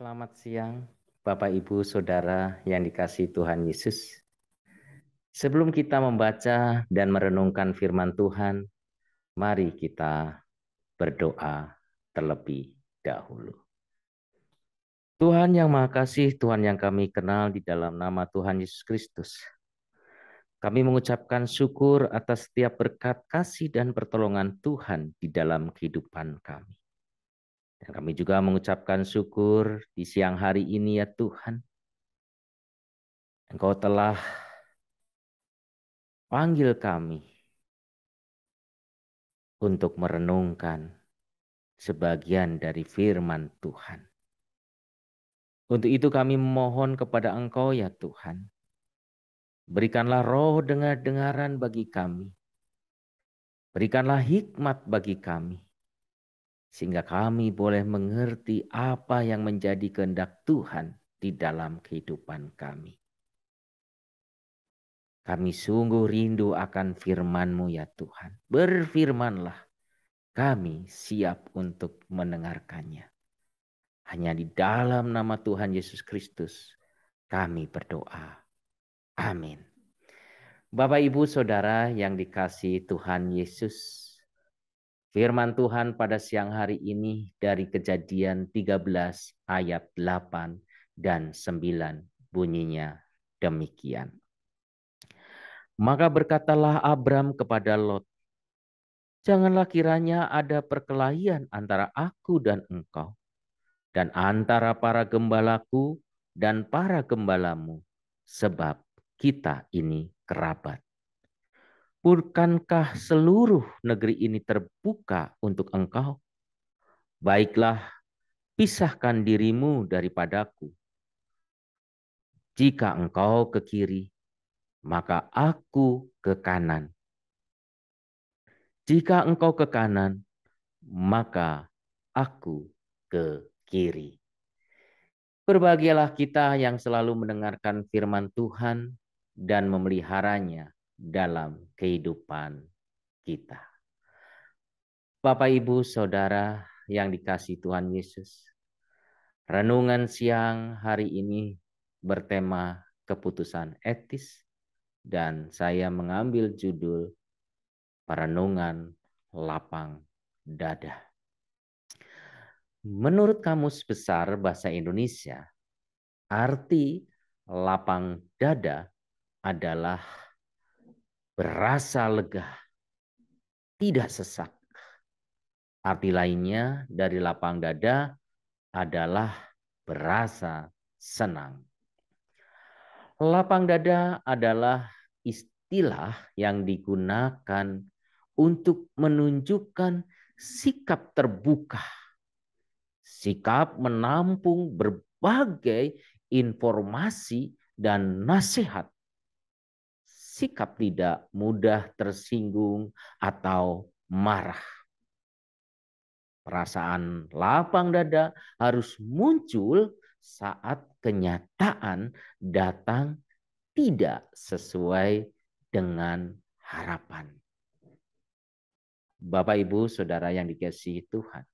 Selamat siang, Bapak, Ibu, Saudara yang dikasihi Tuhan Yesus. Sebelum kita membaca dan merenungkan firman Tuhan, mari kita berdoa terlebih dahulu. Tuhan yang Maha Kasih, Tuhan yang kami kenal di dalam nama Tuhan Yesus Kristus. Kami mengucapkan syukur atas setiap berkat kasih dan pertolongan Tuhan di dalam kehidupan kami. Dan kami juga mengucapkan syukur di siang hari ini ya Tuhan. Engkau telah panggil kami untuk merenungkan sebagian dari firman Tuhan. Untuk itu kami memohon kepada Engkau ya Tuhan. Berikanlah roh dengar-dengaran bagi kami. Berikanlah hikmat bagi kami. Sehingga kami boleh mengerti apa yang menjadi kehendak Tuhan di dalam kehidupan kami. Kami sungguh rindu akan firman-Mu ya Tuhan. Berfirmanlah, kami siap untuk mendengarkannya. Hanya di dalam nama Tuhan Yesus Kristus kami berdoa. Amin. Bapak, Ibu, Saudara yang dikasihi Tuhan Yesus. Firman Tuhan pada siang hari ini dari Kejadian 13 ayat 8 dan 9 bunyinya demikian. Maka berkatalah Abram kepada Lot, janganlah kiranya ada perkelahian antara aku dan engkau, dan antara para gembalaku dan para gembalamu, sebab kita ini kerabat. Bukankah seluruh negeri ini terbuka untuk engkau? Baiklah, pisahkan dirimu daripadaku. Jika engkau ke kiri, maka aku ke kanan. Jika engkau ke kanan, maka aku ke kiri. Berbahagialah kita yang selalu mendengarkan firman Tuhan dan memeliharanya dalam kehidupan kita. Bapak, Ibu, Saudara yang dikasihi Tuhan Yesus, renungan siang hari ini bertema keputusan etis dan saya mengambil judul Perenungan Lapang Dada. Menurut Kamus Besar Bahasa Indonesia, arti lapang dada adalah berasa lega, tidak sesak. Arti lainnya dari lapang dada adalah berasa senang. Lapang dada adalah istilah yang digunakan untuk menunjukkan sikap terbuka, sikap menampung berbagai informasi dan nasihat, sikap tidak mudah tersinggung atau marah. Perasaan lapang dada harus muncul saat kenyataan datang tidak sesuai dengan harapan. Bapak, Ibu, Saudara yang dikasihi Tuhan,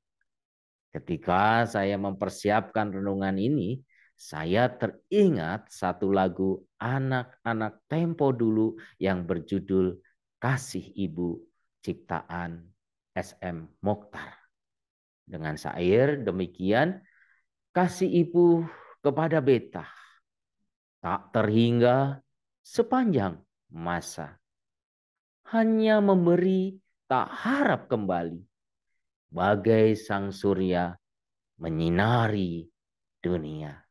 ketika saya mempersiapkan renungan ini, saya teringat satu lagu anak-anak tempo dulu yang berjudul Kasih Ibu ciptaan SM Mokhtar. Dengan syair demikian, kasih ibu kepada beta tak terhingga sepanjang masa. Hanya memberi tak harap kembali. Bagai sang surya menyinari dunia.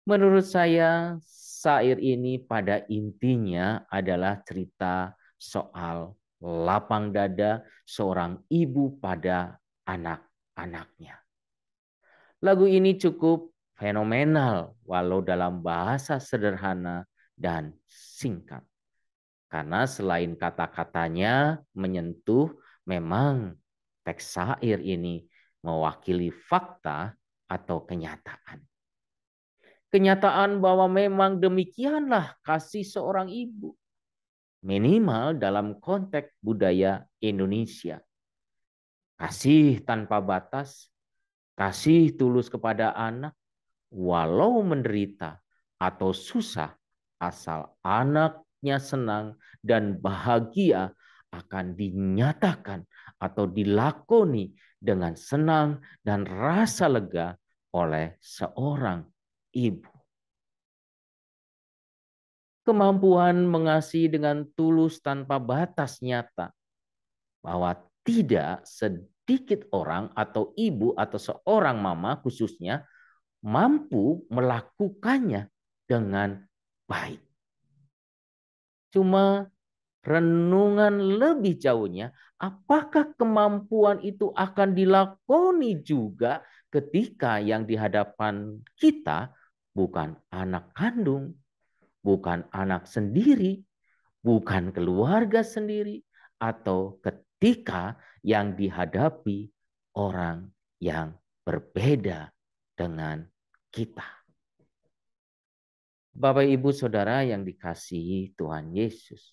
Menurut saya, syair ini pada intinya adalah cerita soal lapang dada seorang ibu pada anak-anaknya. Lagu ini cukup fenomenal walau dalam bahasa sederhana dan singkat. Karena selain kata-katanya menyentuh, memang teks syair ini mewakili fakta atau kenyataan. Kenyataan bahwa memang demikianlah kasih seorang ibu. Minimal dalam konteks budaya Indonesia. Kasih tanpa batas, kasih tulus kepada anak walau menderita atau susah, asal anaknya senang dan bahagia akan dinyatakan atau dilakoni dengan senang dan rasa lega oleh seorang ibu. Kemampuan mengasihi dengan tulus tanpa batas nyata, bahwa tidak sedikit orang atau ibu atau seorang mama khususnya mampu melakukannya dengan baik. Cuma renungan lebih jauhnya, apakah kemampuan itu akan dilakoni juga ketika yang di hadapan kita bukan anak kandung, bukan anak sendiri, bukan keluarga sendiri, atau ketika yang dihadapi orang yang berbeda dengan kita. Bapak, Ibu, Saudara yang dikasihi Tuhan Yesus.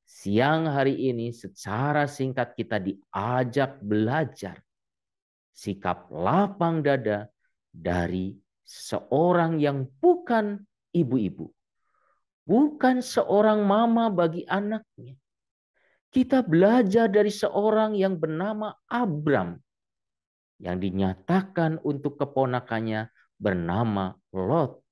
Siang hari ini secara singkat kita diajak belajar sikap lapang dada dari seorang yang bukan ibu-ibu. Bukan seorang mama bagi anaknya. Kita belajar dari seorang yang bernama Abram. Yang dinyatakan untuk keponakannya bernama Lot.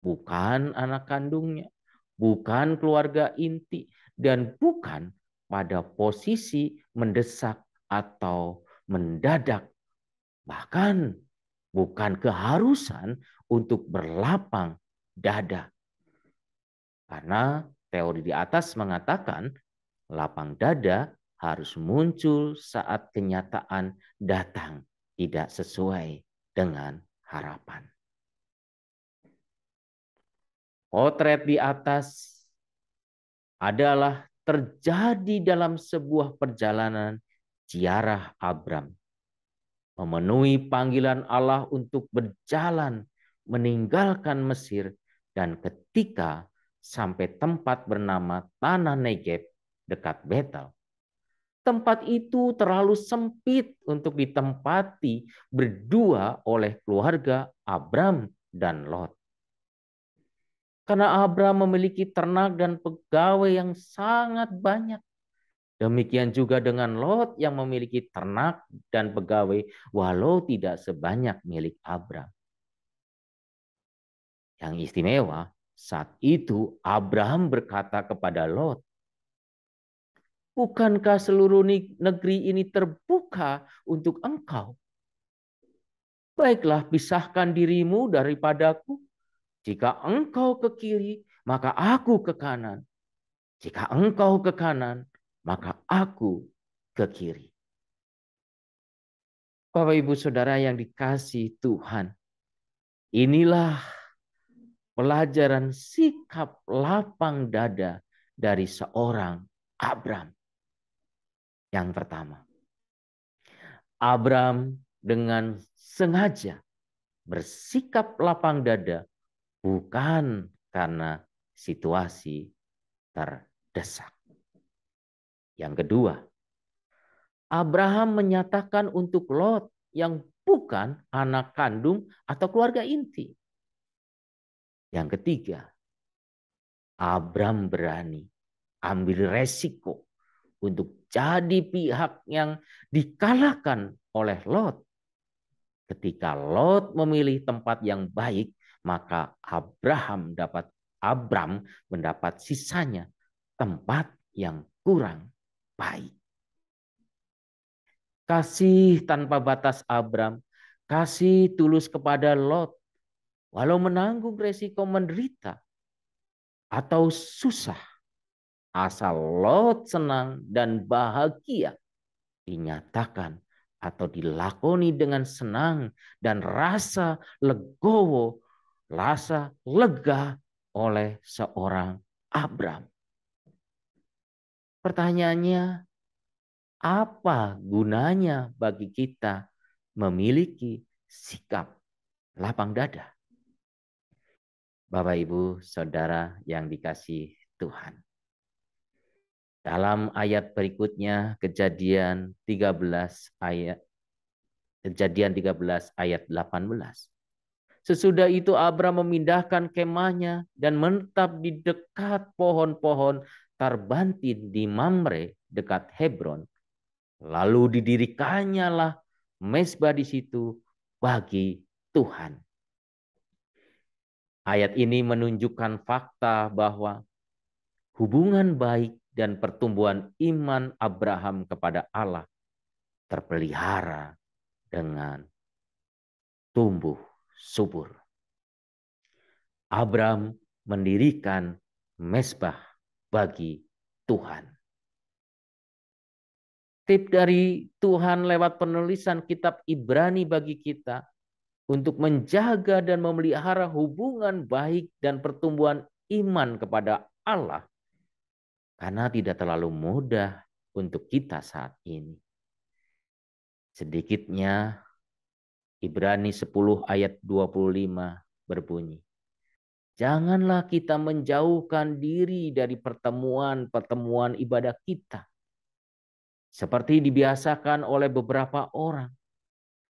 Bukan anak kandungnya, bukan keluarga inti, dan bukan pada posisi mendesak atau mendadak. Bahkan bukan keharusan untuk berlapang dada. Karena teori di atas mengatakan lapang dada harus muncul saat kenyataan datang tidak sesuai dengan harapan. Potret di atas adalah terjadi dalam sebuah perjalanan ziarah Abram. Memenuhi panggilan Allah untuk berjalan meninggalkan Mesir, dan ketika sampai tempat bernama Tanah Negeb dekat Betel. Tempat itu terlalu sempit untuk ditempati berdua oleh keluarga Abram dan Lot. Karena Abram memiliki ternak dan pegawai yang sangat banyak. Demikian juga dengan Lot yang memiliki ternak dan pegawai walau tidak sebanyak milik Abram. Yang istimewa, saat itu Abraham berkata kepada Lot, "Bukankah seluruh negeri ini terbuka untuk engkau? Baiklah, pisahkan dirimu daripadaku. Jika engkau ke kiri, maka aku ke kanan. Jika engkau ke kanan, maka aku ke kiri." Bapak, Ibu, Saudara yang dikasihi Tuhan, inilah pelajaran sikap lapang dada dari seorang Abram. Yang pertama, Abram dengan sengaja bersikap lapang dada bukan karena situasi terdesak. Yang kedua, Abraham menyatakan untuk Lot yang bukan anak kandung atau keluarga inti. Yang ketiga, Abram berani ambil resiko untuk jadi pihak yang dikalahkan oleh Lot. Ketika Lot memilih tempat yang baik, maka Abram mendapat sisanya tempat yang kurang baik. Kasih tanpa batas Abram, kasih tulus kepada Lot, walau menanggung resiko menderita atau susah, asal Lot senang dan bahagia, dinyatakan atau dilakoni dengan senang dan rasa legowo, rasa lega oleh seorang Abram. Pertanyaannya, apa gunanya bagi kita memiliki sikap lapang dada? Bapak, Ibu, Saudara yang dikasihi Tuhan. Dalam ayat berikutnya, Kejadian 13 ayat Kejadian 13 ayat 18. Sesudah itu Abram memindahkan kemahnya dan menetap di dekat pohon-pohon tarbantin di Mamre dekat Hebron. Lalu didirikannya lah mezbah di situ bagi Tuhan. Ayat ini menunjukkan fakta bahwa hubungan baik dan pertumbuhan iman Abraham kepada Allah terpelihara dengan tumbuh subur. Abram mendirikan mezbah bagi Tuhan. Tip dari Tuhan lewat penulisan kitab Ibrani bagi kita untuk menjaga dan memelihara hubungan baik dan pertumbuhan iman kepada Allah, karena tidak terlalu mudah untuk kita saat ini. Sedikitnya Ibrani 10 ayat 25 berbunyi, janganlah kita menjauhkan diri dari pertemuan-pertemuan ibadah kita, seperti dibiasakan oleh beberapa orang.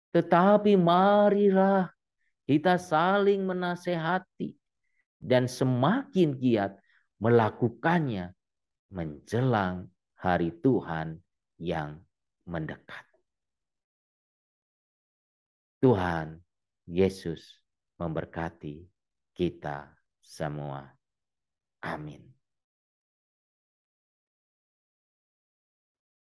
Tetapi marilah kita saling menasehati dan semakin giat melakukannya menjelang hari Tuhan yang mendekat. Tuhan Yesus memberkati kita semua. Amin.